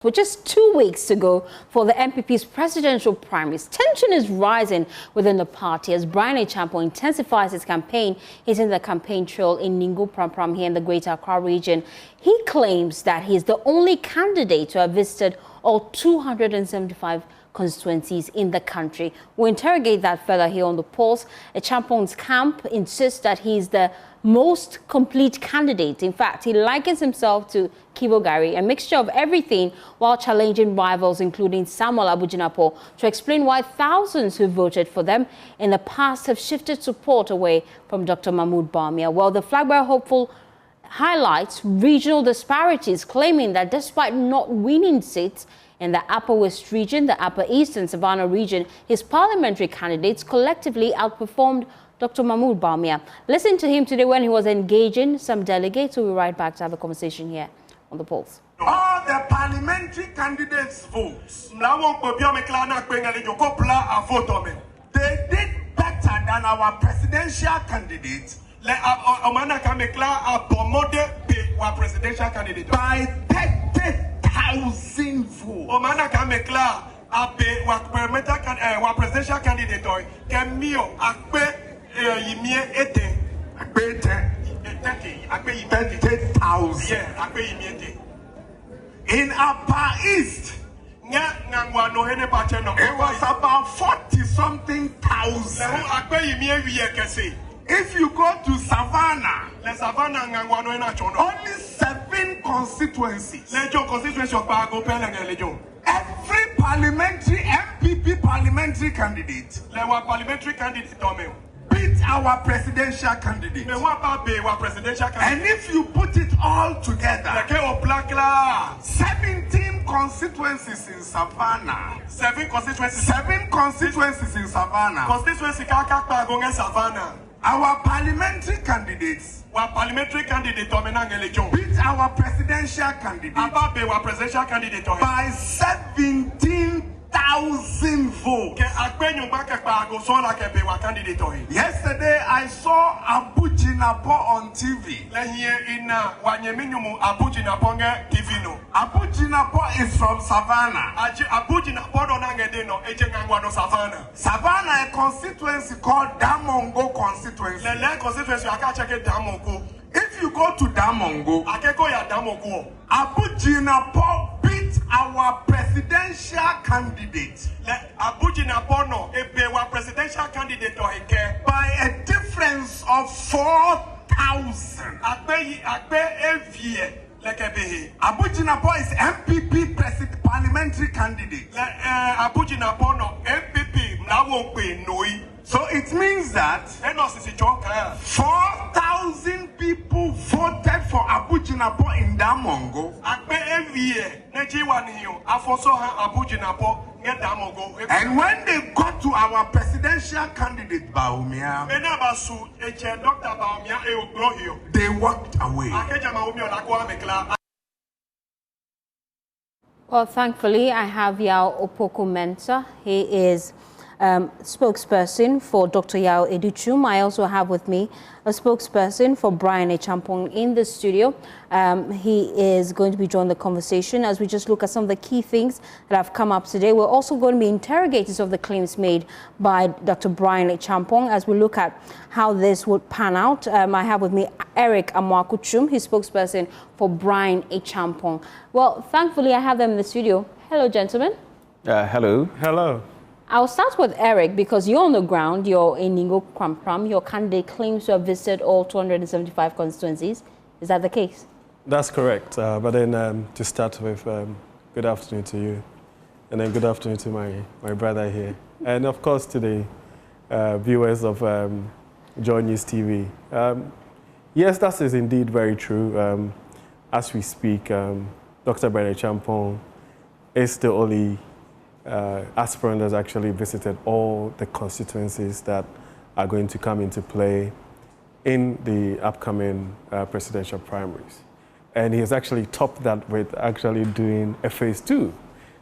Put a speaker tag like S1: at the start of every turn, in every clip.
S1: With just 2 weeks to go for the NPP's presidential primaries, tension is rising within the party as Bryan Acheampong intensifies his campaign. He's in the campaign trail in Ningo Pram here in the Greater Accra region. He claims that he's the only candidate to have visited all 275 constituencies in the country. We'll interrogate that further here on the Pulse. Acheampong's camp insists that he's the most complete candidate. In fact, he likens himself to Kibo Gari, a mixture of everything, while challenging rivals including Samuel Abujinapo to explain why thousands who voted for them in the past have shifted support away from Dr. Mahmood Bawumia. Well, the Flagbearer hopeful highlights regional disparities, claiming that despite not winning seats in the Upper West region, the Upper East and Savannah region, his parliamentary candidates collectively outperformed Dr. Mahmood Bawumia. Listen to him today when he was engaging some delegates. We'll be right back to have a conversation here on the Pulse.
S2: All the parliamentary candidates' votes, they did better than our presidential candidates by 30,000 votes. Presidential candidate in Upper East, it was about 40-something thousand. If you go to Savannah, only 7 constituencies. Every parliamentary NPP parliamentary candidate beat our presidential candidate. And if you put it all together, 17 constituencies in Savannah. 7 constituencies in Savannah. Our parliamentary candidates beat our presidential candidate by 17,000 votes. Yesterday I saw Abujinapo on TV. Abujinapo is from Savannah. Savannah, a constituency called Damongo constituency. If you go to Damongo, Abujinapo beat our presidential candidate by a difference of 4,000. Abujinapo is MPP parliamentary candidate. So it means that 4,000 people voted for Abujinapo in Damongo. And when they got to our presidential candidate Bawumia, they walked away.
S1: Well, thankfully, I have Yao Opoku Mensah. He is spokesperson for Dr. Yao Adutwum. I also have with me a spokesperson for Bryan Acheampong in the studio. He is going to be joining the conversation as we just look at some of the key things that have come up today. We're also going to be interrogators of the claims made by Dr. Bryan Acheampong as we look at how this would pan out. I have with me Eric Amwakuchum, his spokesperson for Bryan Acheampong. Well, thankfully, I have them in the studio. Hello, gentlemen.
S3: Hello.
S4: Hello.
S1: I'll start with Eric because you're on the ground. You're in Ningo Pram. Your candidate claims to have visited all 275 constituencies. Is that the case?
S4: That's correct. But then to start with, good afternoon to you. And then good afternoon to my brother here. And of course to the viewers of JoyNews TV. Yes, that is indeed very true. As we speak, Dr. Bryan Acheampong is the only aspirant has actually visited all the constituencies that are going to come into play in the upcoming presidential primaries. And he has actually topped that with actually doing a phase 2.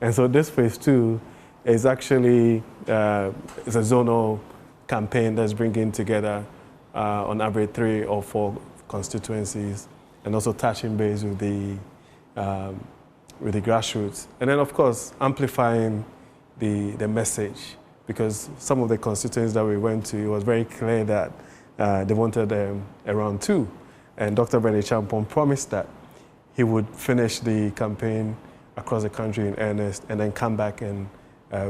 S4: And so this phase 2 is actually is a zonal campaign that's bringing together on average 3 or 4 constituencies and also touching base with the with the grassroots. And then, of course, amplifying the message, because some of the constituencies that we went to, it was very clear that they wanted a round two. And Dr. Bryan Acheampong promised that he would finish the campaign across the country in earnest and then come back and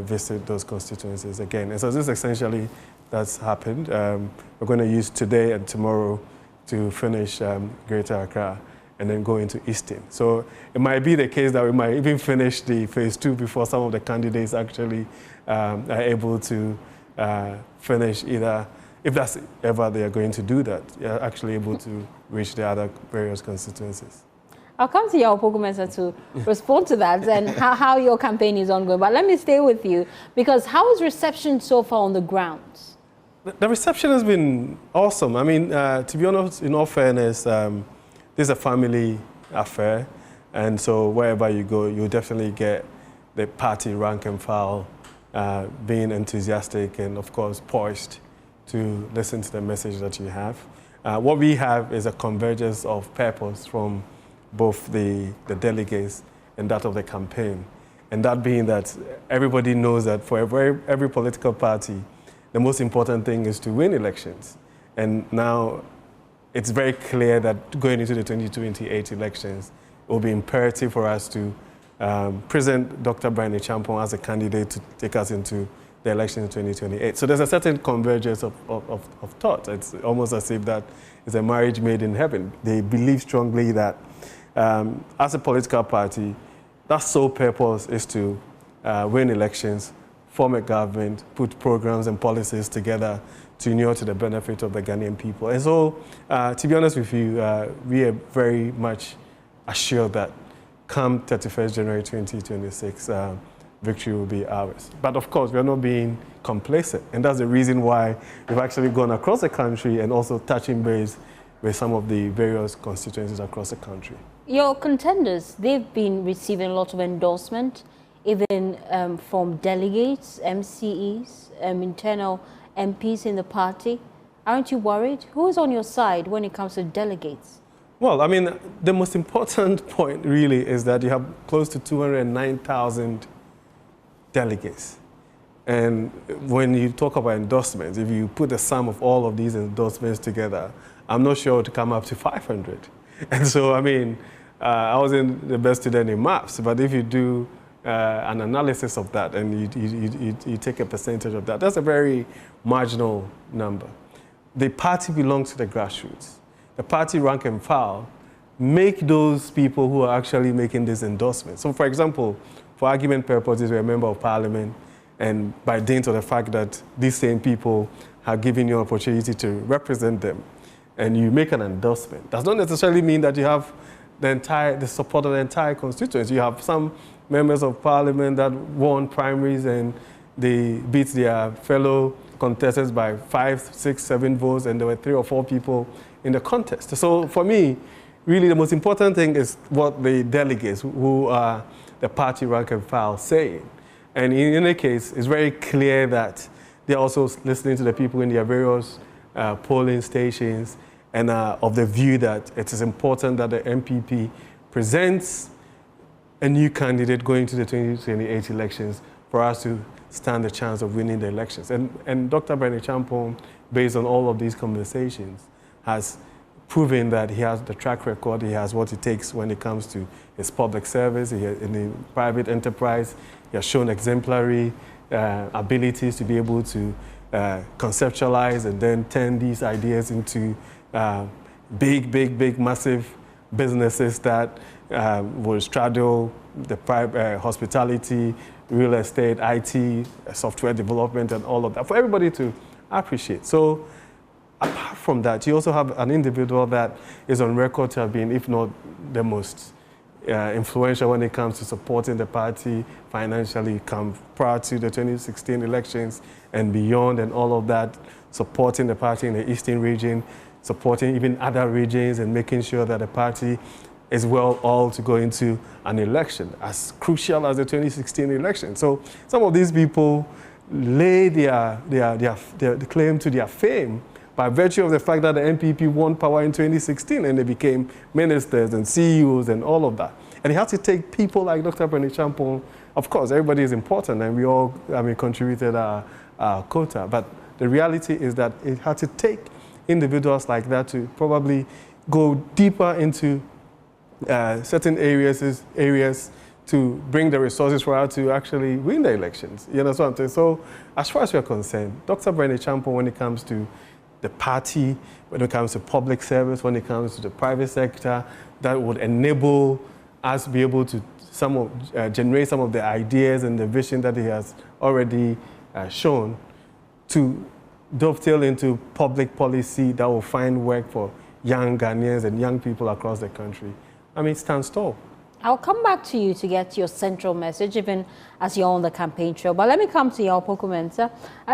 S4: visit those constituencies again. And so this essentially that's happened. We're going to use today and tomorrow to finish Greater Accra and then go into Eastern. So it might be the case that we might even finish the phase 2 before some of the candidates actually are able to finish either, if that's ever they are going to do that, are actually able to reach the other various constituencies.
S1: I'll come to you, Opoku-Mensah, to respond to that and how your campaign is ongoing. But let me stay with you, because how is reception so far on the ground?
S4: The reception has been awesome. I mean, to be honest, in all fairness, this is a family affair. And so wherever you go, you'll definitely get the party rank and file being enthusiastic and, of course, poised to listen to the message that you have. What we have is a convergence of purpose from both the delegates and that of the campaign. And that being that everybody knows that for every political party, the most important thing is to win elections. And now it's very clear that going into the 2028 elections, it will be imperative for us to present Dr. Bryan Acheampong as a candidate to take us into the election in 2028. So there's a certain convergence of thought. It's almost as if that is a marriage made in heaven. They believe strongly that as a political party, that sole purpose is to win elections, form a government, put programs and policies together to inure to the benefit of the Ghanaian people. And so, to be honest with you, we are very much assured that come 31st January 2026, victory will be ours. But of course, we are not being complacent. And that's the reason why we've actually gone across the country and also touching base with some of the various constituencies across the country.
S1: Your contenders, they've been receiving a lot of endorsement, even from delegates, MCEs, internal MPs in the party. Aren't you worried? Who is on your side when it comes to delegates?
S4: Well, I mean, the most important point really is that you have close to 209,000 delegates. And when you talk about endorsements, if you put the sum of all of these endorsements together, I'm not sure to come up to 500. And so, I mean, I wasn't the best student in maths, but if you do an analysis of that and you take a percentage of that, that's a very marginal number. The party belongs to the grassroots. The party rank and file make those people who are actually making these endorsements. So, for example, for argument purposes, we're a member of parliament, and by dint of the fact that these same people have given you an opportunity to represent them, and you make an endorsement, does not necessarily mean that you have the support of the entire constituency. You have some members of parliament that won primaries and they beat their fellow contestants by 5, 6, 7 votes, and there were 3 or 4 people in the contest. So for me, really the most important thing is what the delegates, who are the party rank and file, saying. And in any case, it's very clear that they're also listening to the people in their various polling stations and of the view that it is important that the NPP presents a new candidate going to the 2028 elections for us to stand a chance of winning the elections. And Dr. Bryan Acheampong, based on all of these conversations, has proven that he has the track record, he has what it takes when it comes to his public service, in the private enterprise. He has shown exemplary abilities to be able to conceptualize and then turn these ideas into big, massive businesses that will straddle the private hospitality, real estate, IT, software development, and all of that for everybody to appreciate. So apart from that, you also have an individual that is on record to have been, if not the most influential when it comes to supporting the party financially, prior to the 2016 elections and beyond, and all of that, supporting the party in the Eastern region, supporting even other regions, and making sure that the party is well all to go into an election as crucial as the 2016 election. So some of these people lay their claim to their fame by virtue of the fact that the NPP won power in 2016 and they became ministers and CEOs and all of that. And he had to take people like Dr. Bryan Acheampong. Of course, everybody is important, and we all, contributed our quota. But the reality is that it had to take individuals like that to probably go deeper into certain areas to bring the resources for us to actually win the elections. You know what I'm saying? So as far as we're concerned, Dr. Bryan Acheampong, when it comes to the party, when it comes to public service, when it comes to the private sector, that would enable us be able to generate some of the ideas and the vision that he has already shown to dovetail into public policy that will find work for young Ghanaians and young people across the country. It stands tall.
S1: I'll come back to you to get your central message, even as you're on the campaign trail. But let me come to your Pokumenta.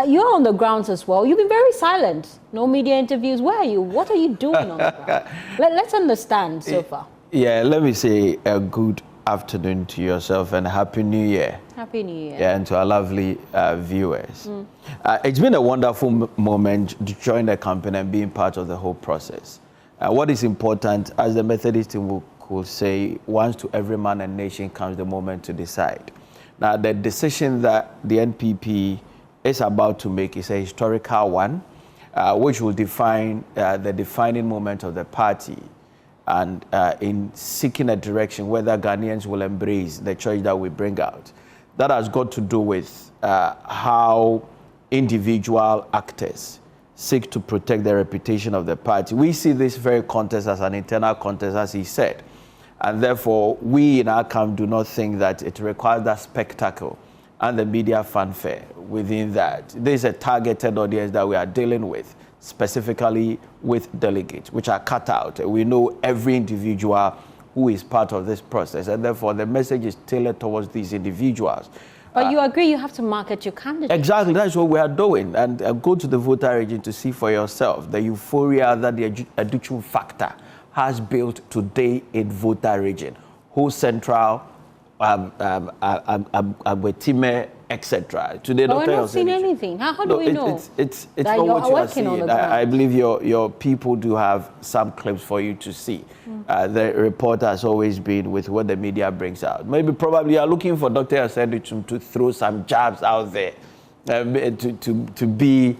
S1: You're on the grounds as well. You've been very silent. No media interviews. Where are you? What are you doing on the ground? Let's understand so far.
S3: Yeah, let me say a good afternoon to yourself and Happy New Year.
S1: Happy New Year.
S3: Yeah, and to our lovely viewers. It's been a wonderful moment to join the campaign and being part of the whole process. What is important, as the Methodist team could say, once to every man and nation comes the moment to decide. Now, the decision that the NPP is about to make is a historical one, which will define the defining moment of the party, and in seeking a direction whether Ghanaians will embrace the choice that we bring out. That has got to do with how individual actors seek to protect the reputation of the party. We see this very contest as an internal contest, as he said. And therefore, we in our camp do not think that it requires that spectacle and the media fanfare within that. There is a targeted audience that we are dealing with, specifically with delegates, which are cut out. We know every individual who is part of this process, and therefore the message is tailored towards these individuals.
S1: But you agree you have to market your candidate.
S3: Exactly, that's what we are doing. And go to the voter region to see for yourself the euphoria that the Adutwum factor has built today in voter region. Whole Central, Abwetime, etc. Today,
S1: but we're not seeing anything. How do we know?
S3: It's not what you are seeing. I believe your people do have some clips for you to see. The report has always been with what the media brings out. Probably you are looking for Dr. Osei to throw some jabs out there, to be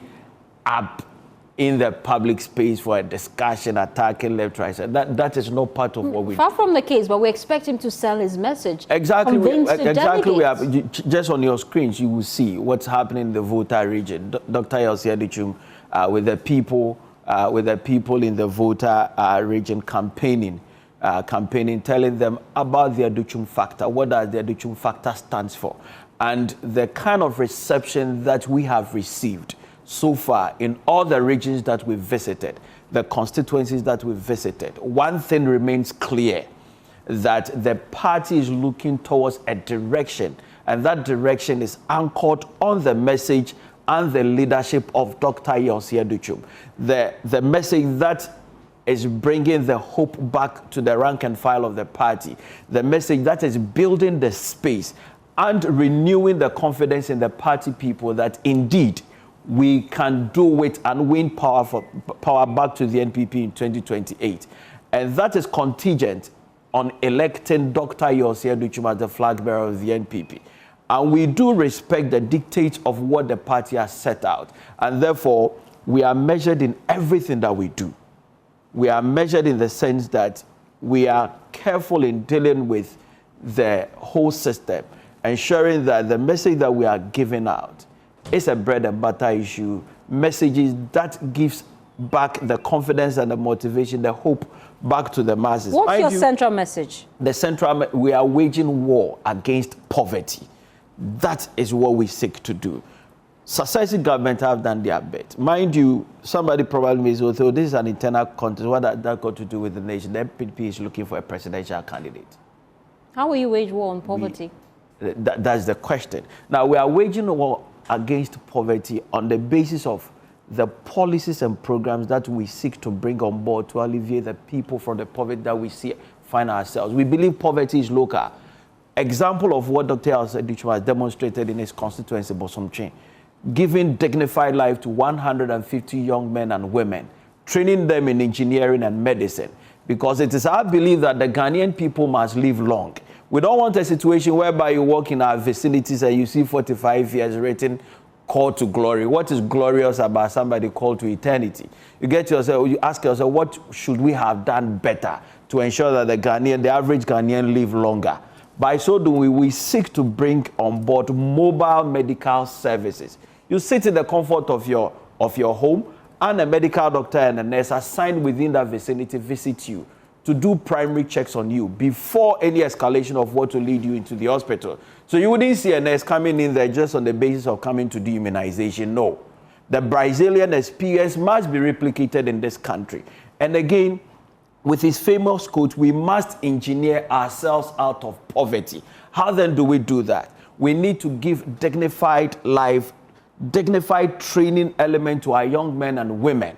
S3: up in the public space for a discussion, attacking left, right. That is not part of what we do.
S1: Far from the case, but we expect him to sell his message.
S3: Exactly. We have, just on your screens, you will see what's happening in the voter region. Dr. Osei with the people in the voter region campaigning, telling them about the Adutwum factor, what does the Adutwum factor stands for, and the kind of reception that we have received so far in all the regions that we've visited, the constituencies that we've visited. One thing remains clear, that the party is looking towards a direction, and that direction is anchored on the message and the leadership of Dr. Osei Adutwum. The message that is bringing the hope back to the rank and file of the party, the message that is building the space and renewing the confidence in the party people that indeed we can do it and win power back to the NPP in 2028. And that is contingent on electing Dr. Osei Adutwum as the flag bearer of the NPP. And we do respect the dictates of what the party has set out. And therefore, we are measured in everything that we do. We are measured in the sense that we are careful in dealing with the whole system, ensuring that the message that we are giving out is a bread and butter issue, messages that gives back the confidence and the motivation, the hope back to the masses.
S1: What's your central message?
S3: The central, we are waging war against poverty. That is what we seek to do. Successive governments have done their bit. Mind you, somebody probably may say, oh, this is an internal contest. What has that got to do with the nation? The NPP is looking for a presidential candidate.
S1: How will you wage war on poverty?
S3: That's the question. Now, we are waging a war against poverty on the basis of the policies and programs that we seek to bring on board to alleviate the people from the poverty that we find ourselves. We believe poverty is local. Example of what Dr. Osei Adutwum has demonstrated in his constituency, Bosomtwe, giving dignified life to 150 young men and women, training them in engineering and medicine, because it is our belief that the Ghanaian people must live long. We don't want a situation whereby you walk in our vicinities and you see 45 years written, call to glory. What is glorious about somebody called to eternity? You ask yourself, what should we have done better to ensure that the average Ghanaian live longer? By so doing, we seek to bring on board mobile medical services. You sit in the comfort of your home, and a medical doctor and a nurse assigned within that vicinity visit you to do primary checks on you before any escalation of what will lead you into the hospital. So you wouldn't see a nurse coming in there just on the basis of coming to do immunization. No. The Brazilian experience must be replicated in this country. And again, with his famous quote, we must engineer ourselves out of poverty. How then do we do that? We need to give dignified life, dignified training element to our young men and women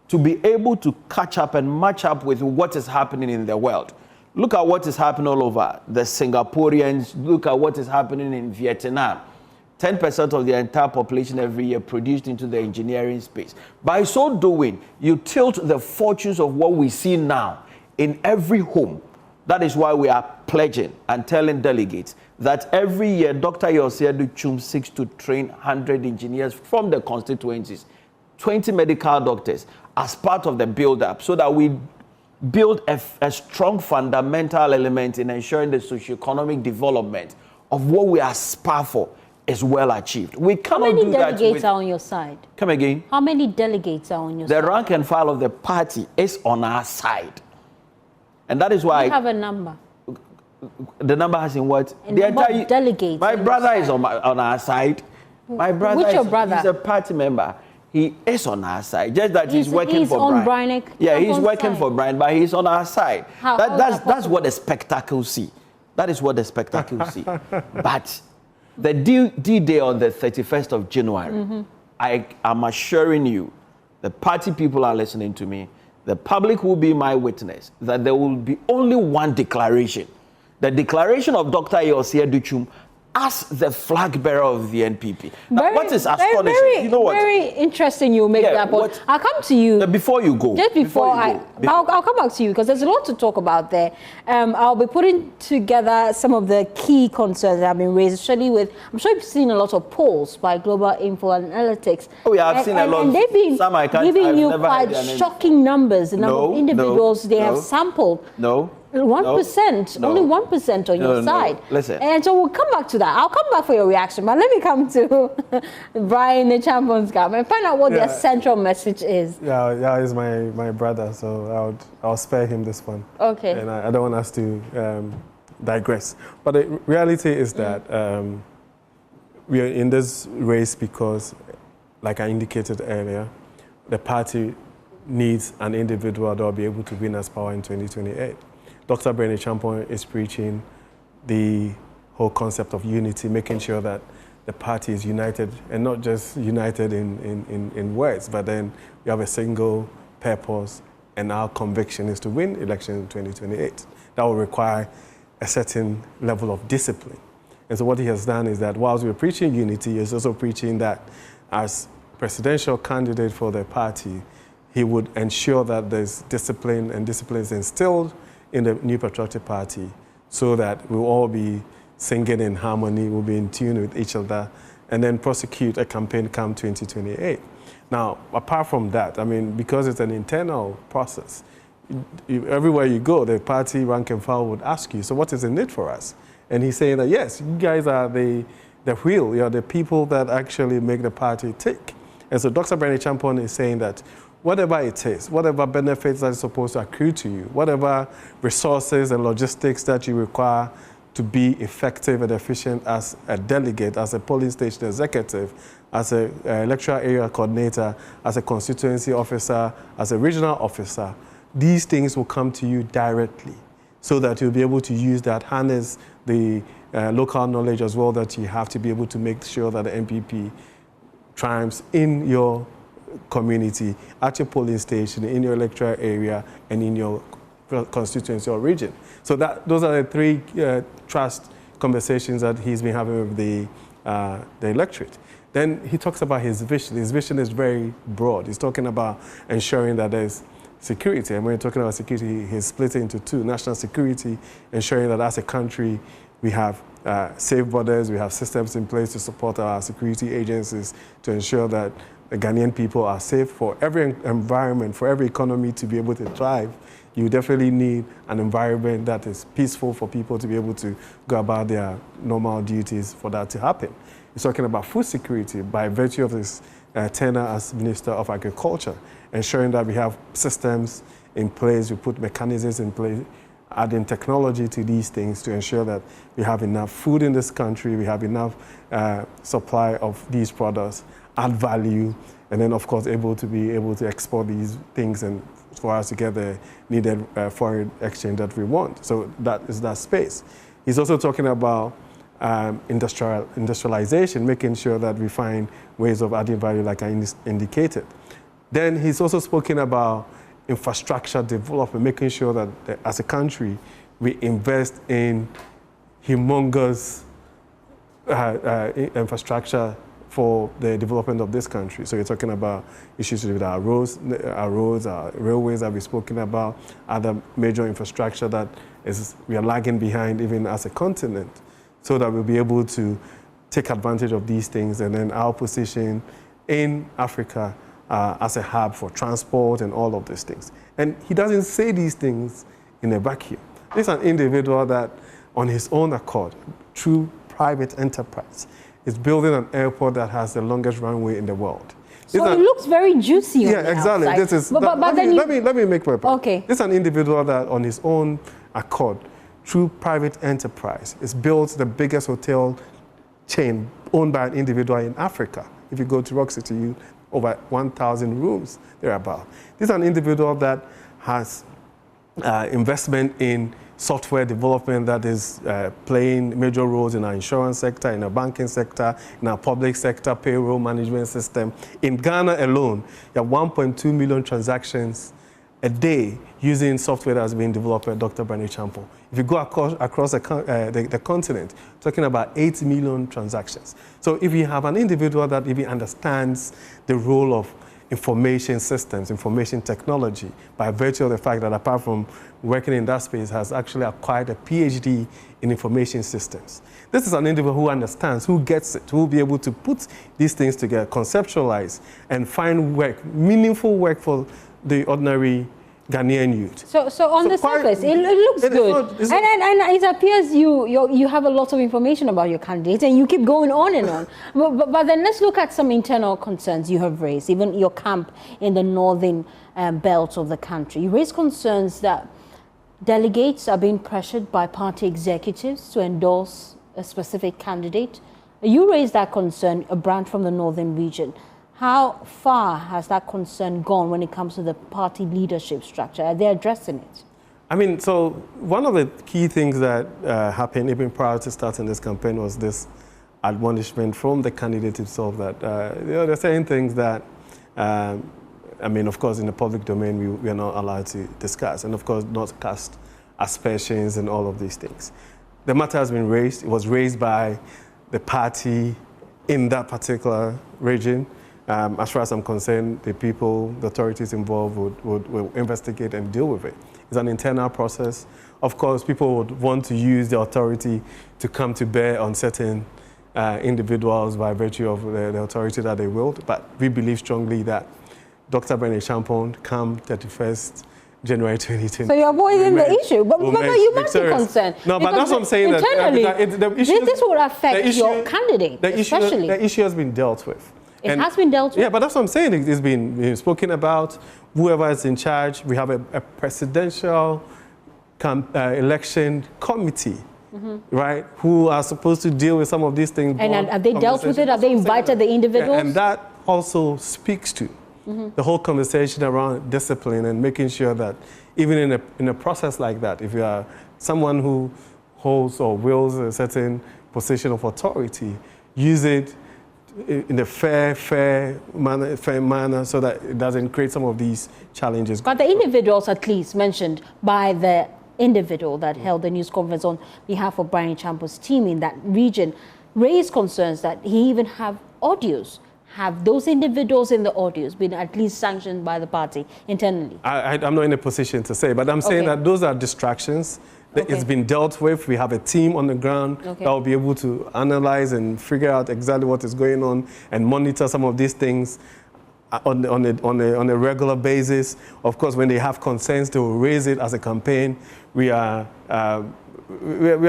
S3: to be able to catch up and match up with what is happening in the world. Look at what is happening all over. The Singaporeans, look at what is happening in Vietnam. 10% of the entire population every year produced into the engineering space. By so doing, you tilt the fortunes of what we see now in every home. That is why we are pledging and telling delegates that every year Dr. Osei Adutwum seeks to train 100 engineers from the constituencies, 20 medical doctors as part of the build-up, so that we build a strong fundamental element in ensuring the socio-economic development of what we aspire for is well achieved. We cannot do that.
S1: How many delegates are on your side?
S3: Come again?
S1: How many delegates are on your side?
S3: The rank and file of the party is on our side. And that is why...
S1: You have a number.
S3: The number has in what?
S1: The entire delegates.
S3: My brother is on our side. My brother
S1: Which your brother?
S3: He's a party member. He is on our side. Just that he's working for Bryan.
S1: Bryan.
S3: Yeah, he's working for Bryan, but he's on our side. That's what the spectacle see. That is what the spectacle see. But the D-Day on the 31st of January, I am assuring you, the party people are listening to me, the public will be my witness, that there will be only one declaration. The declaration of Dr. Osei Adutwum as the flag bearer of the NPP. Now, what is astonishing, you know what?
S1: Very interesting you make that point. I'll come to you.
S3: Before you go.
S1: Just I'll come back to you because there's a lot to talk about there. I'll be putting together some of the key concerns that have been raised, especially with, I'm sure you've seen a lot of polls by Global Info Analytics.
S3: Oh, yeah, I've seen a lot.
S1: And they've been giving you quite shocking numbers, the number of individuals they have sampled. 1%, only 1% on your side.
S3: Listen.
S1: And so we'll come back to that. I'll come back for your reaction, but let me come to Bryan, the Champo's camp, and find out what their central message is.
S4: Yeah, he's my brother, so I'll spare him this one.
S1: Okay.
S4: And I don't want us to digress. But the reality is that we are in this race because, like I indicated earlier, the party needs an individual that will be able to win us power in 2028. Dr. Bryan Champo is preaching the whole concept of unity, making sure that the party is united, and not just united in words, but then we have a single purpose, and our conviction is to win election in 2028. That will require a certain level of discipline. And so what he has done is that whilst we're preaching unity, he's also preaching that as presidential candidate for the party, he would ensure that there's discipline, and discipline is instilled in the New Patriotic Party, so that we'll all be singing in harmony, we'll be in tune with each other, and then prosecute a campaign come 2028. Now, apart from that, I mean, because it's an internal process, everywhere you go, the party rank and file would ask you, so what is in it for us? And he's saying that, yes, you guys are the wheel, you're the people that actually make the party tick. And so Dr. Bryan Champo is saying that whatever it is, whatever benefits that is supposed to accrue to you, whatever resources and logistics that you require to be effective and efficient as a delegate, as a polling station executive, as an electoral area coordinator, as a constituency officer, as a regional officer, these things will come to you directly, so that you'll be able to use that, harness the local knowledge as well that you have to be able to make sure that the NPP triumphs in your community, at your polling station, in your electoral area, and in your constituency or region. So those are the three trust conversations that he's been having with the electorate. Then he talks about his vision. His vision is very broad. He's talking about ensuring that there's security. And when you're talking about security, he's split it into two: national security, ensuring that as a country we have safe borders, we have systems in place to support our security agencies to ensure that the Ghanaian people are safe. For every environment, for every economy to be able to thrive, you definitely need an environment that is peaceful for people to be able to go about their normal duties for that to happen. He's talking about food security by virtue of his tenure as Minister of Agriculture, ensuring that we have systems in place, we put mechanisms in place, adding technology to these things to ensure that we have enough food in this country, we have enough supply of these products, add value, and then of course able to export these things and for us to get the needed foreign exchange that we want. So that is that space. He's also talking about industrialization, making sure that we find ways of adding value like I indicated. Then he's also spoken about infrastructure development, making sure that as a country we invest in humongous infrastructure for the development of this country. So you're talking about issues with our roads, our railways that we've spoken about, other major infrastructure that we are lagging behind even as a continent, so that we'll be able to take advantage of these things, and then our position in Africa as a hub for transport and all of these things. And he doesn't say these things in a vacuum. This is an individual that, on his own accord, through private enterprise, is building an airport that has the longest runway in the world.
S1: So it looks very juicy.
S4: Yeah, exactly.
S1: Outside.
S4: This is. Let me make my point.
S1: Okay.
S4: This is an individual that, on his own accord, through private enterprise, is built the biggest hotel chain owned by an individual in Africa. If you go to Rock City, over 1,000 rooms thereabout. This is an individual that has investment in software development that is playing major roles in our insurance sector, in our banking sector, in our public sector, payroll management system. In Ghana alone, you have 1.2 million transactions a day using software that has been developed by Dr. Bryan Champo. If you go across the continent, talking about 8 million transactions. So if you have an individual that even understands the role of information systems, information technology, by virtue of the fact that apart from working in that space, has actually acquired a PhD in information systems. This is an individual who understands, who gets it, who will be able to put these things together, conceptualize, and find work, meaningful work for the ordinary Ghanaian youth. So on the surface,
S1: it looks good. And it appears you have a lot of information about your candidate, and you keep going on and on. But then let's look at some internal concerns you have raised, even your camp in the northern belt of the country. You raised concerns that delegates are being pressured by party executives to endorse a specific candidate. You raised that concern, a branch from the northern region. How far has that concern gone when it comes to the party leadership structure? Are they addressing it?
S4: I mean, so one of the key things that happened even prior to starting this campaign was this admonishment from the candidate himself that there are certain things that, I mean, of course, in the public domain, we are not allowed to discuss, and of course, not cast aspersions and all of these things. The matter has been raised. It was raised by the party in that particular region. As far as I'm concerned, the people, the authorities involved will investigate and deal with it. It's an internal process. Of course, people would want to use the authority to come to bear on certain individuals by virtue of the authority that they wield, but we believe strongly that Dr. Bryan Acheampong, come 31st January 2020.
S1: So you're avoiding the issue, but you must be concerned.
S4: No, but that's what I'm saying.
S1: Internally, this will affect your candidate, especially.
S4: The issue has been dealt with.
S1: It has been dealt with?
S4: Yeah, but that's what I'm saying. It's been spoken about. Whoever is in charge, we have a presidential election committee, right, who are supposed to deal with some of these things.
S1: And have they dealt with it? Have they invited the individuals?
S4: Yeah, and that also speaks to the whole conversation around discipline and making sure that even in a process like that, if you are someone who holds or wields a certain position of authority, use it in a fair manner so that it doesn't create some of these challenges.
S1: But the individuals, at least mentioned by the individual that held the news conference on behalf of Bryan Champo's team in that region, raised concerns that he even have audios have those individuals in the audios been at least sanctioned by the party internally?
S4: I'm not in a position to say, but I'm saying that those are distractions. It's been dealt with. We have a team on the ground that will be able to analyze and figure out exactly what is going on and monitor some of these things on a regular basis. Of course, when they have concerns, they will raise it as a campaign. We are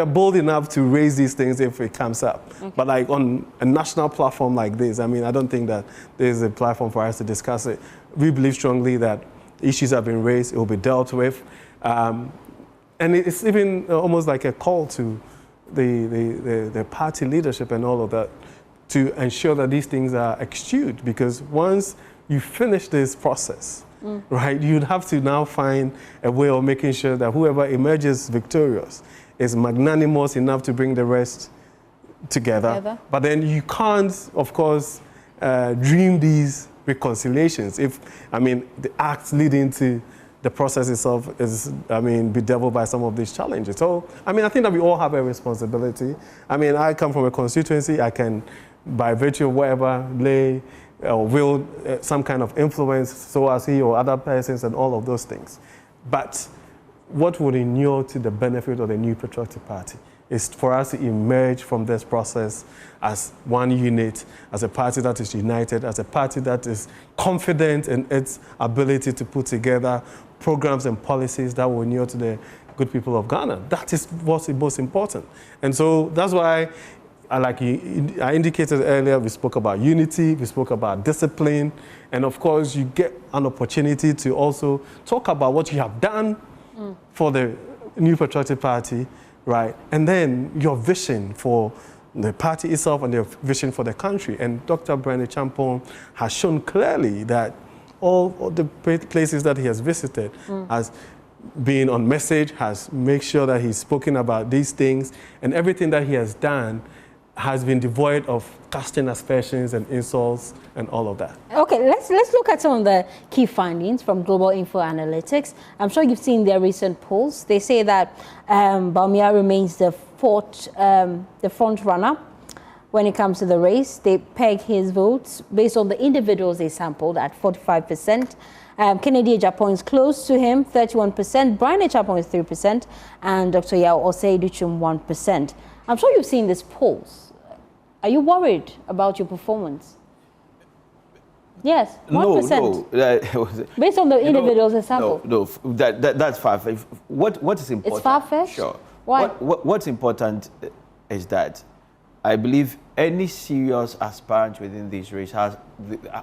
S4: bold enough to raise these things if it comes up. But like on a national platform like this, I mean, I don't think that there's a platform for us to discuss it. We believe strongly that issues have been raised, it will be dealt with. And it's even almost like a call to the party leadership and all of that to ensure that these things are eschewed, because once you finish this process, right, you'd have to now find a way of making sure that whoever emerges victorious is magnanimous enough to bring the rest together. But then you can't, of course, dream these reconciliations if, I mean, the acts leading to the process itself is, I mean, bedeviled by some of these challenges. So, I mean, I think that we all have a responsibility. I mean, I come from a constituency. I can, by virtue of whatever, lay or wield some kind of influence, so as he or other persons and all of those things. But what would inure to the benefit of the new patriotic party is for us to emerge from this process as one unit, as a party that is united, as a party that is confident in its ability to put together programs and policies that will inure to the good people of Ghana. That is what's most important. And so that's why, like I indicated earlier, we spoke about unity, we spoke about discipline, and of course you get an opportunity to also talk about what you have done for the new patriotic party, right? And then your vision for the party itself and your vision for the country. And Dr. Bryan Champo has shown clearly that all the places that he has visited has been on message, has made sure that he's spoken about these things, and everything that he has done has been devoid of casting aspersions and insults and all of that. Okay,
S1: let's look at some of the key findings from Global Info Analytics. I'm sure you've seen their recent polls. They say that Bawumia remains the front runner when it comes to the race. They peg his votes based on the individuals they sampled at 45%. Kennedy Acheampong is close to him, 31%. Bryan Acheampong is 3%, and Dr. Osei 1%. I'm sure you've seen these polls. Are you worried about your performance? Yes, 1%.
S3: No.
S1: Based on the individuals sample.
S3: No, that's far-fetched. What is important?
S1: It's far-fetched?
S3: Sure.
S1: Why?
S3: What's important is that I believe any serious aspirant within this race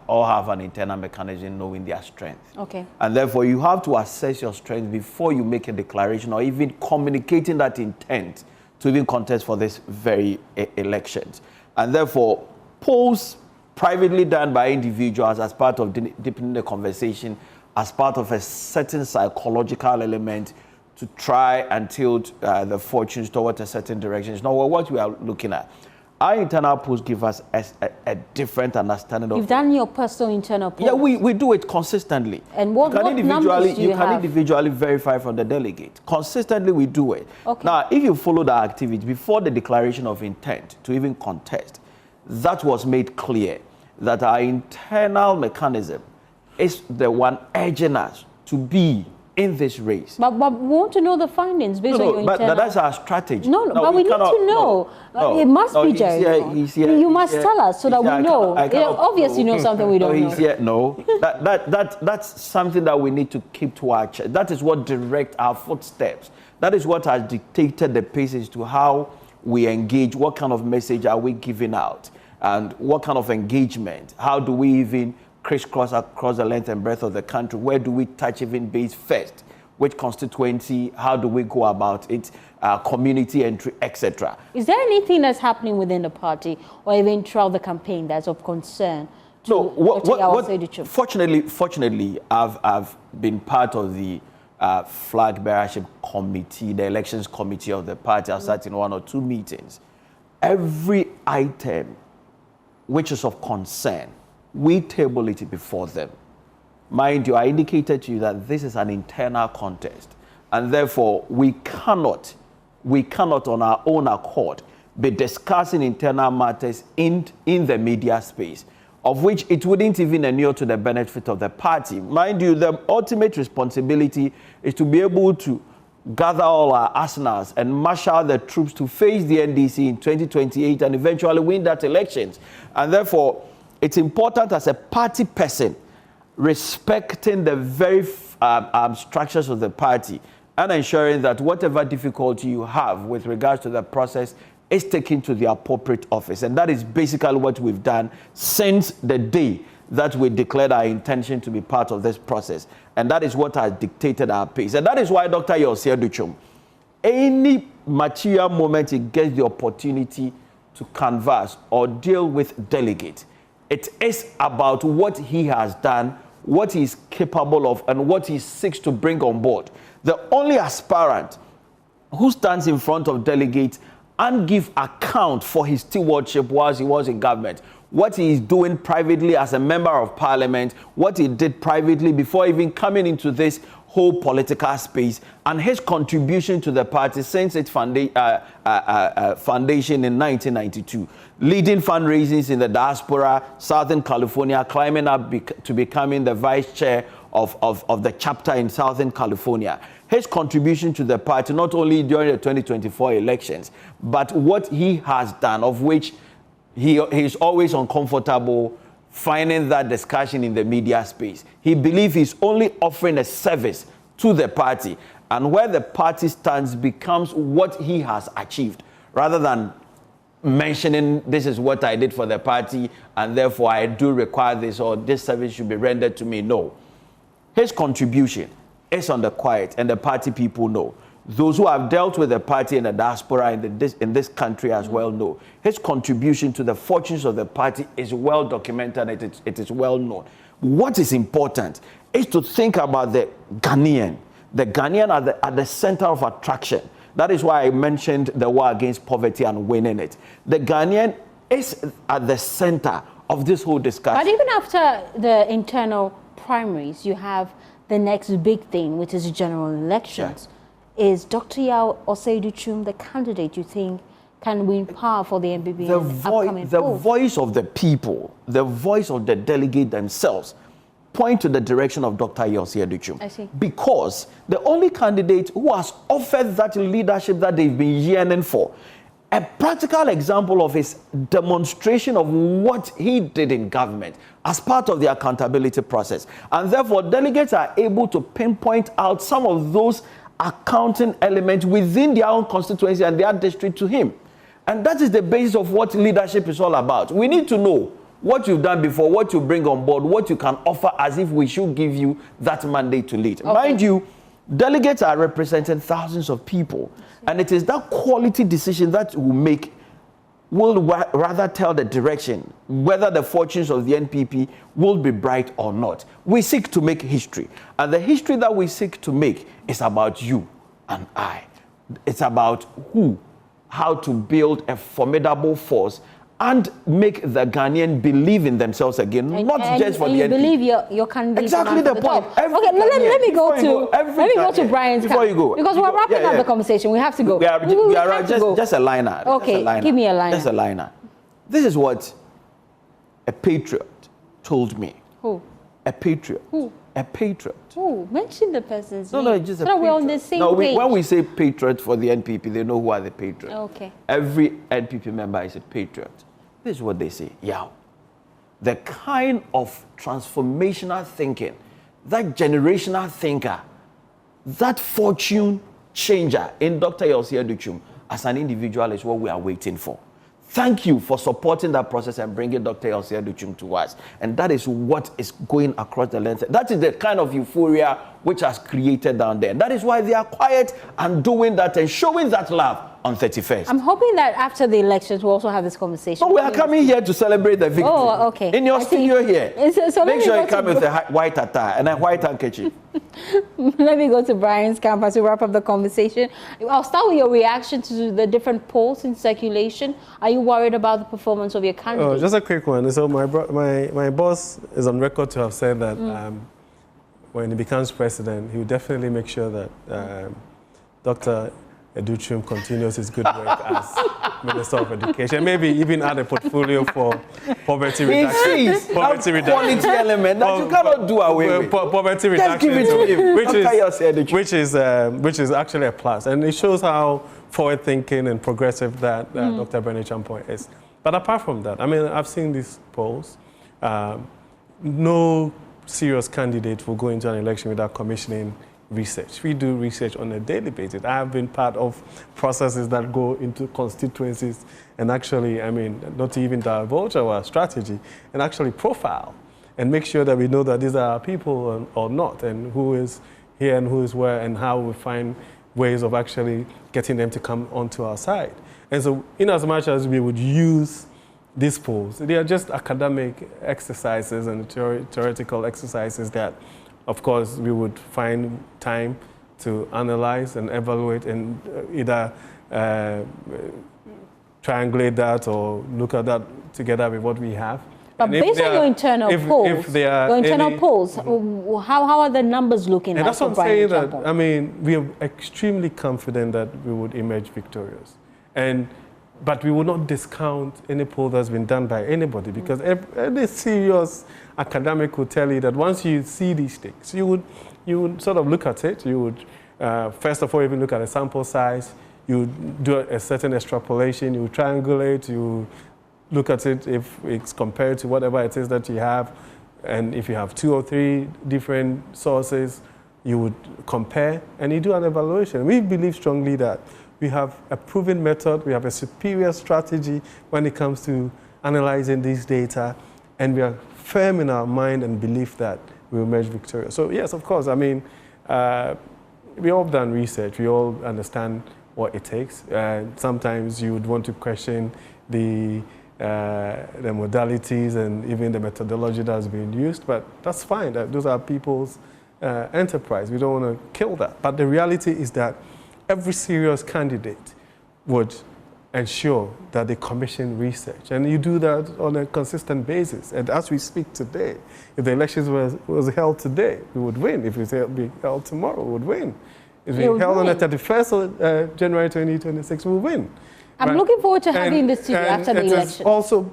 S3: all have an internal mechanism knowing their strength.
S1: Okay.
S3: And therefore, you have to assess your strength before you make a declaration or even communicating that intent to even contest for this very elections. And therefore, polls privately done by individuals as part of deepening the conversation, as part of a certain psychological element to try and tilt the fortunes towards a certain direction. It's not what we are looking at. Our internal polls give us a different understanding of. You've
S1: done your personal internal polls?
S3: Yeah, we do it consistently.
S1: And what numbers do you have?
S3: You can individually verify from the delegate. Consistently, we do it.
S1: Okay.
S3: Now, if you follow the activity before the declaration of intent to even contest, that was made clear that our internal mechanism is the one urging us to be in this race.
S1: But we want to know the findings based on your internal...
S3: But that's our strategy.
S1: But we need to know. It must be, Jerry. You must tell us so that we know. Obviously, you know something we don't know.
S3: That's something that we need to keep to our chest. That is what directs our footsteps. That is what has dictated the paces to how we engage, what kind of message are we giving out, and what kind of engagement. How do we even crisscross across the length and breadth of the country? Where do we touch even base first? Which constituency? How do we go about it? Community entry, etc.
S1: Is there anything that's happening within the party or even throughout the campaign that's of concern to
S3: Fortunately, I've been part of the flag bearership committee, the elections committee of the party. I've sat in 1 or 2 meetings. Every item which is of concern, we table it before them. Mind you, I indicated to you that this is an internal contest, and therefore we cannot on our own accord be discussing internal matters in the media space. of which it wouldn't even inure to the benefit of the party. Mind you, the ultimate responsibility is to be able to gather all our arsenals and marshal the troops to face the NDC in 2028 and eventually win that elections. And therefore, it's important as a party person, respecting the very structures of the party and ensuring that whatever difficulty you have with regards to the process is taken to the appropriate office. And that is basically what we've done since the day that we declared our intention to be part of this process. And that is what has dictated our pace. And that is why Dr. Osei Adutwum, any material moment he gets the opportunity to canvass or deal with delegates, it is about what he has done, what he is capable of, and what he seeks to bring on board. The only aspirant who stands in front of delegates and give account for his stewardship whilst he was in government, what he is doing privately as a member of parliament, what he did privately before even coming into this whole political space, and his contribution to the party since its foundation in 1992, leading fundraisings in the diaspora, Southern California, climbing up to becoming the vice chair of the chapter in Southern California. His contribution to the party, not only during the 2024 elections, but what he has done, of which he is always uncomfortable finding that discussion in the media space. He believes he's only offering a service to the party, and where the party stands becomes what he has achieved, rather than mentioning this is what I did for the party and therefore I do require this or this service should be rendered to me. No. His contribution is on the quiet, and the party people know. Those who have dealt with the party in the diaspora in this country as well know. His contribution to the fortunes of the party is well documented, and it is well known. What is important is to think about the Ghanaian. The Ghanaian at the center of attraction. That is why I mentioned the war against poverty and winning it. The Ghanaian is at the center of this whole discussion.
S1: But even after the internal primaries, you have the next big thing, which is general elections. Yeah. Is Dr. Osei Adutwum the candidate you think can win power for the NPP?
S3: The voice of the people, the voice of the delegate themselves, point to the direction of Dr. Osei Adutwum.
S1: I see.
S3: Because the only candidate who has offered that leadership that they've been yearning for, a practical example of his demonstration of what he did in government as part of the accountability process. And therefore, delegates are able to pinpoint out some of those accounting elements within their own constituency and their district to him. And that is the basis of what leadership is all about. We need to know what you've done before, what you bring on board, what you can offer, as if we should give you that mandate to lead. Okay. Mind you, delegates are representing thousands of people, and it is that quality decision that will rather tell the direction, whether the fortunes of the NPP will be bright or not. We seek to make history, and the history that we seek to make is about you and I. It's about how to build a formidable force and make the Ghanaian believe in themselves again, not just for the NPP.
S1: You believe your candidate.
S3: Exactly the point.
S1: Okay, let me go to Bryan's.
S3: Before you go,
S1: because we're wrapping up the conversation. We have to go.
S3: We are just a liner.
S1: Okay, give me a liner.
S3: Just a liner. This is what a patriot told me.
S1: Who?
S3: A patriot.
S1: Who?
S3: A patriot.
S1: Who? Mention the person's name.
S3: No, just a patriot.
S1: We're on the same page.
S3: When we say patriot for the NPP, they know who are the patriots.
S1: Okay.
S3: Every NPP member is a patriot. This is what they say. Yeah. The kind of transformational thinking, that generational thinker, that fortune changer in Dr. Osei Adutwum as an individual is what we are waiting for. Thank you for supporting that process and bringing Dr. Osei Adutwum to us. And that is what is going across the lens. That is the kind of euphoria which has created down there. That is why they are quiet and doing that and showing that love on 31st.
S1: I'm hoping that after the elections, we'll also have this conversation.
S3: No, we are coming here to celebrate the victory.
S1: Oh, okay.
S3: In your studio here.
S1: So
S3: make sure you come with a white attire and a white handkerchief.
S1: Let me go to Bryan's camp as we wrap up the conversation. I'll start with your reaction to the different polls in circulation. Are you worried about the performance of your candidate?
S4: Oh, just a quick one. So my boss is on record to have said that when he becomes president, he will definitely make sure that Dr. Adutwum continues his good work as Minister of Education. Maybe even add a portfolio for poverty reduction.
S3: He sees that quality element that you cannot do away with.
S4: Poverty
S3: Just give it to him.
S4: Which is actually a plus. And it shows how forward-thinking and progressive that Dr. Bryan Acheampong is. But apart from that, I mean, I've seen these polls. No serious candidate will go into an election without commissioning research. We do research on a daily basis. I have been part of processes that go into constituencies and actually, I mean, not even divulge our strategy, and actually profile and make sure that we know that these are our people or not, and who is here and who is where, and how we find ways of actually getting them to come onto our side. And so in as much as we would use these polls, they are just academic exercises and theoretical exercises that, of course, we would find time to analyze and evaluate and either triangulate that or look at that together with what we have.
S1: But based on your internal polls, how are the numbers looking like?
S4: And that's what I'm saying. That, I mean, we are extremely confident that we would emerge victorious. But we will not discount any poll that's been done by anybody, because any serious academic will tell you that once you see these things, you would sort of look at it. You would, first of all, even look at the sample size. You would do a certain extrapolation. You would triangulate. You look at it if it's compared to whatever it is that you have. And if you have 2 or 3 different sources, you would compare and you do an evaluation. We believe strongly that we have a proven method, we have a superior strategy when it comes to analyzing these data, and we are firm in our mind and belief that we will emerge victorious. So yes, of course, I mean, we all have done research, we all understand what it takes. Sometimes you would want to question the modalities and even the methodology that's being used, but that's fine. Those are people's enterprise. We don't want to kill that. But the reality is that every serious candidate would ensure that they commission research. And you do that on a consistent basis. And as we speak today, if the elections was held today, we would win. If it would be held tomorrow, we would win. If we held on the 31st of January 2026, we will win.
S1: I'm looking forward to having this to you after the election.
S4: It's also,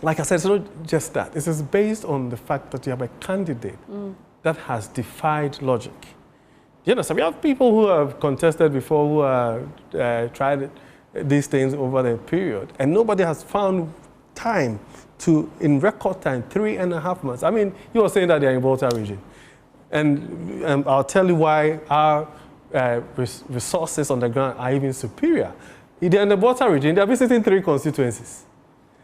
S4: like I said, it's not just that. This is based on the fact that you have a candidate that has defied logic. You know, so we have people who have contested before, who have tried these things over the period, and nobody has found time to, in record time, 3.5 months. I mean, you were saying that they're in Volta region, and I'll tell you why our resources on the ground are even superior. They're in the Volta region, they're visiting 3 constituencies.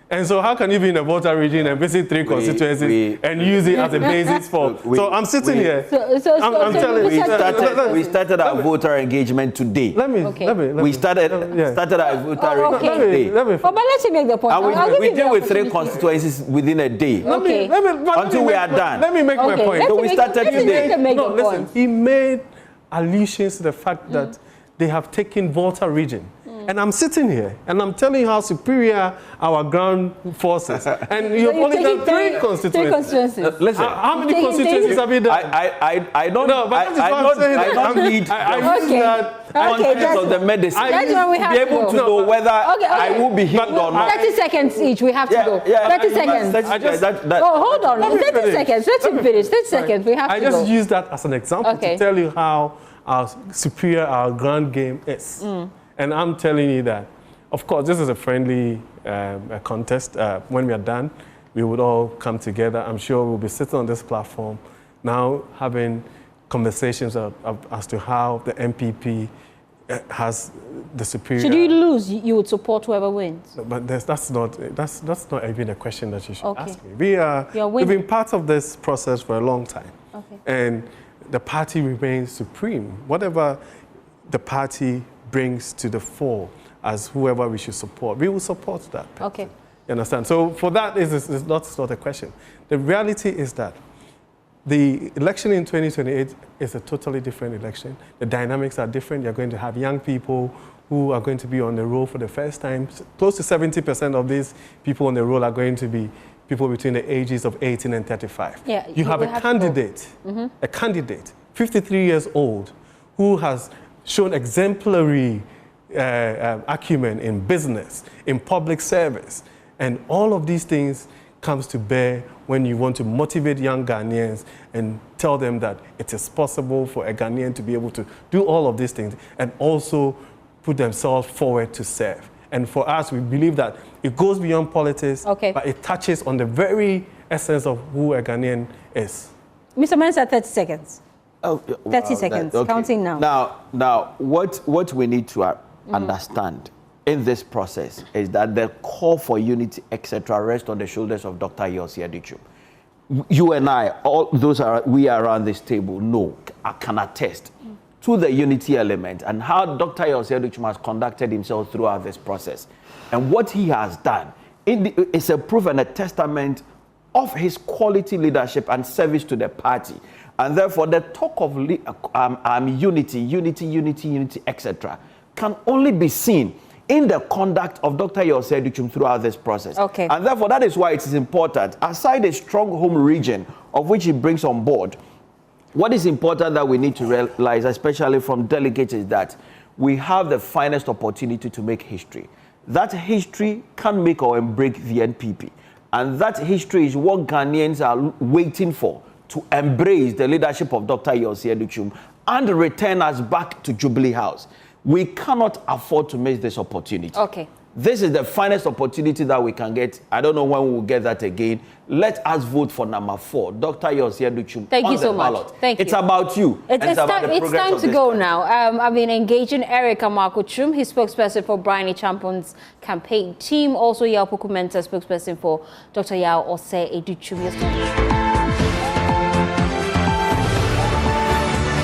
S4: And so how can you be in a Volta region and visit 3 constituencies and use it as a basis for... So I'm sitting here. I'm telling you.
S3: We started our voter engagement today. We started our voter engagement today.
S1: But let me make the point.
S3: We deal with 3 constituencies within a day. Until we are done.
S4: Let me make my point.
S3: So we started today.
S4: No, listen. He made allusions to the fact that they have taken Volta region. And I'm sitting here, and I'm telling you how superior our ground forces. And you've only done 3 constituencies.
S3: Listen,
S4: how many constituencies have you done?
S3: I don't need content of the medicine to be able to know whether I will be healed or not.
S1: 30 seconds each, we have to go. 30 seconds. Hold on. 30 seconds. Let him finish. 30 seconds, we have to go.
S4: I just use that as an example to tell you how superior our ground game is. And I'm telling you that, of course, this is a friendly contest. When we are done, we would all come together. I'm sure we'll be sitting on this platform now having conversations as to how the NPP has the superior...
S1: Should you lose, you would support whoever wins?
S4: No, but that's not even a question that you should ask me. We've been part of this process for a long time. And the party remains supreme. Whatever the party brings to the fore as whoever we should support, we will support that person. You understand? So for that, it's not a question. The reality is that the election in 2028 is a totally different election. The dynamics are different. You're going to have young people who are going to be on the roll for the first time. Close to 70% of these people on the roll are going to be people between the ages of 18 and 35. You have a candidate, 53 years old, who has shown exemplary acumen in business, in public service. And all of these things comes to bear when you want to motivate young Ghanaians and tell them that it is possible for a Ghanaian to be able to do all of these things and also put themselves forward to serve. And for us, we believe that it goes beyond politics, but it touches on the very essence of who a Ghanaian is.
S1: Mr. Minister, 30 seconds.
S3: Oh,
S1: 30 seconds, counting now.
S3: Now, what we need to understand in this process is that the call for unity, etc., rests on the shoulders of Dr. Osei Adutwum. You and I, all those we are around this table, know, can attest to the unity element and how Dr. Osei Adutwum has conducted himself throughout this process. And what he has done is a proof and a testament of his quality leadership and service to the party. And therefore, the talk of unity, etc., can only be seen in the conduct of Dr. Osei Adutwum throughout this process. And therefore, that is why it is important, aside a strong home region of which he brings on board, what is important that we need to realize, especially from delegates, is that we have the finest opportunity to make history. That history can make or break the NPP. And that history is what Ghanaians are waiting for, to embrace the leadership of Dr. Osei Adutwum and return us back to Jubilee House. We cannot afford to miss this opportunity. This is the finest opportunity that we can get. I don't know when we will get that again. Let us vote for number 4, Dr. Osei Adutwum.
S1: Thank you so much. Thank you.
S3: It's about you.
S1: It's time to go now. I've been engaging Eric Amarkochum, his spokesperson for Bryan Acheampong's campaign team. Also, Yao Pukumenta, spokesperson for Dr. Osei Adutwum.